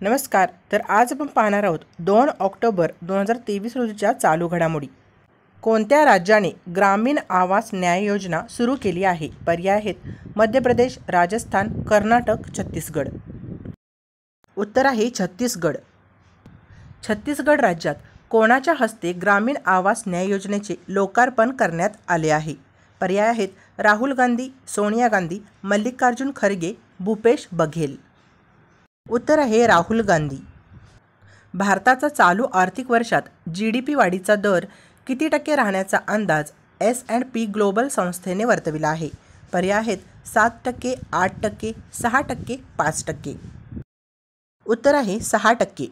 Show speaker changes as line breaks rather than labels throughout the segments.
नमस्कार. तर आज आपण पाहणार आहोत 2 ऑक्टोबर 2023 रोजीच्या चालू घडामोडी. कोणत्या राज्याने ग्रामीण आवास न्याय योजना सुरू केली आहे? पर्याय आहेत मध्य प्रदेश, राजस्थान, कर्नाटक, छत्तीसगड. उत्तर आहे छत्तीसगड. छत्तीसगड राज्यात कोणाच्या हस्ते ग्रामीण आवास न्याय योजनेचे लोकार्पण करण्यात आले आहे? पर्याय आहेत राहुल गांधी, सोनिया गांधी, मल्लिकार्जुन खरगे, भूपेश बघेल. उत्तर आहे राहुल गांधी. भारताचा चालू आर्थिक वर्षात GDP वाढीचा दर किती टक्के राहण्याचा अंदाज S&P ग्लोबल संस्थेने वर्तविला आहे? पर्याय आहेत 7%, 8%, 6%, 5%. उत्तर आहे 6%.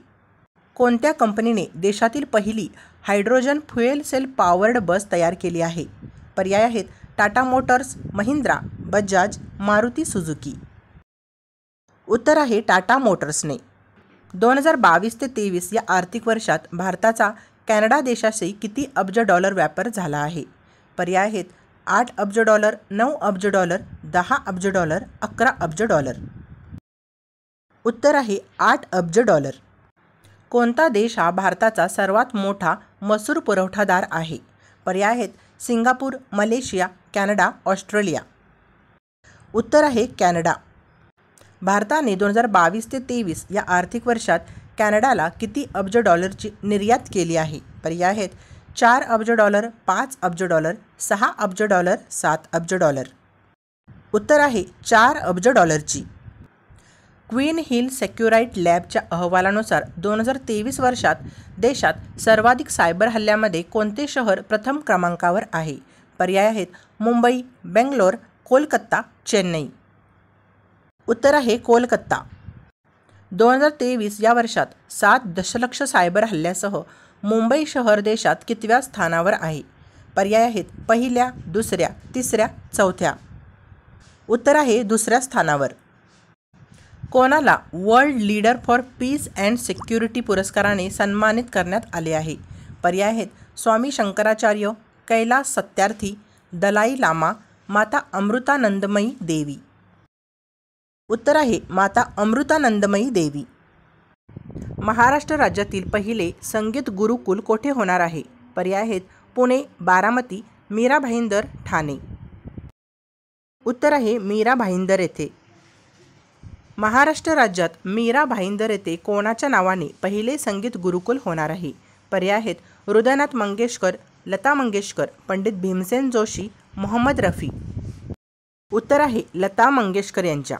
कोणत्या कंपनीने देशातील पहिली हायड्रोजन फ्युएल सेल पॉवर्ड बस तयार केली आहे? पर्याय आहेत टाटा मोटर्स, महिंद्रा, बजाज, मारुती सुझुकी. उत्तर आहे टाटा मोटर्सने. 2022 ते 23 या आर्थिक वर्षात भारताचा कॅनडा देशाशी किती अब्ज डॉलर व्यापार झाला आहे? पर्याय आहेत 8 अब्ज डॉलर, 9 अब्ज डॉलर, 10 अब्ज डॉलर, 11 अब्ज डॉलर. उत्तर आहे 8 अब्ज डॉलर. कोणता देश हा भारताचा सर्वात मोठा मसूर पुरवठादार आहे? पर्याय आहेत सिंगापूर, मलेशिया, कॅनडा, ऑस्ट्रेलिया. उत्तर आहे कॅनडा. भारताने 2022 ते 23 या आर्थिक वर्षात कॅनडाला किती अब्ज डॉलरची निर्यात केली आहे? पर्याय आहेत 4 अब्ज डॉलर, 5 अब्ज डॉलर, 6 अब्ज डॉलर, 7 अब्ज डॉलर. उत्तर आहे 4 अब्ज डॉलरची. क्वीन हिल सेक्युराइट लॅबच्या अहवालानुसार 2023 वर्षात देशात सर्वाधिक सायबर हल्ल्यामध्ये कोणते शहर प्रथम क्रमांकावर आहे? पर्याय आहेत मुंबई, बेंगलोर, कोलकाता, चेन्नई. उत्तर आहे कोलकाता. 2023 या वर्षात 7 दशलक्ष सायबर हल्ल्यासह मुंबई शहर देशात कितव्या स्थानावर आहे? पर्याय आहेत पहिल्या, दुसऱ्या, तिसऱ्या, चौथ्या. उत्तर आहे दुसऱ्या स्थानावर. कोणाला world leader for peace and security पुरस्काराने सन्मानित करण्यात आले आहे? पर्याय आहेत स्वामी शंकराचार्य, कैलास सत्यार्थी, दलाई लामा, माता अमृतानंदमयी देवी. उत्तर आहे माता अमृतानंदमयी देवी. महाराष्ट्र राज्यातील पहिले संगीत गुरुकुल कोठे होणार आहे? पर्याय आहेत पुणे, बारामती, मीरा भाईंदर, ठाणे. उत्तर आहे मीरा भाईंदर येथे. महाराष्ट्र राज्यात मीरा भाईंदर येथे कोणाच्या नावाने पहिले संगीत गुरुकुल होणार आहे? पर्याय आहेत हृदयनाथ मंगेशकर, लता मंगेशकर, पंडित भीमसेन जोशी, मोहम्मद रफी. उत्तर आहे लता मंगेशकर यांच्या.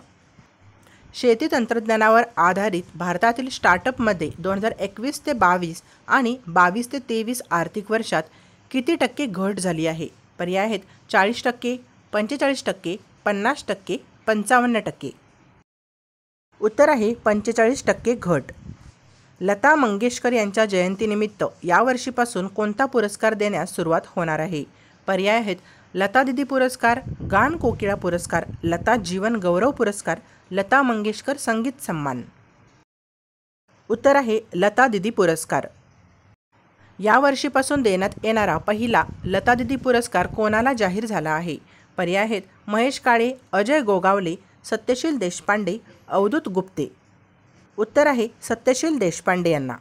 शेती तंत्रज्ञानावर आधारित भारतातील स्टार्टअपमध्ये 2021 ते 22 आणि 22 ते 23 आर्थिक वर्षात किती टक्के घट झाली आहे? पर्याय आहेत 40%, 45%, 50%, 55%. उत्तर आहे 45% घट. लता मंगेशकर यांच्या जयंतीनिमित्त यावर्षीपासून कोणता पुरस्कार देण्यास सुरुवात होणार आहे? पर्याय आहेत लता दिदी पुरस्कार, गान कोकिळा पुरस्कार, लता जीवन गौरव पुरस्कार, लता मंगेशकर संगीत सन्मान. उत्तर आहे लता दिदी पुरस्कार. यावर्षीपासून देण्यात येणारा पहिला लता दिदी पुरस्कार कोणाला जाहीर झाला आहे? पर्याय आहेत महेश काळे, अजय गोगावले, सत्यशील देशपांडे, अवधूत गुप्ते. उत्तर आहे सत्यशील देशपांडे यांना.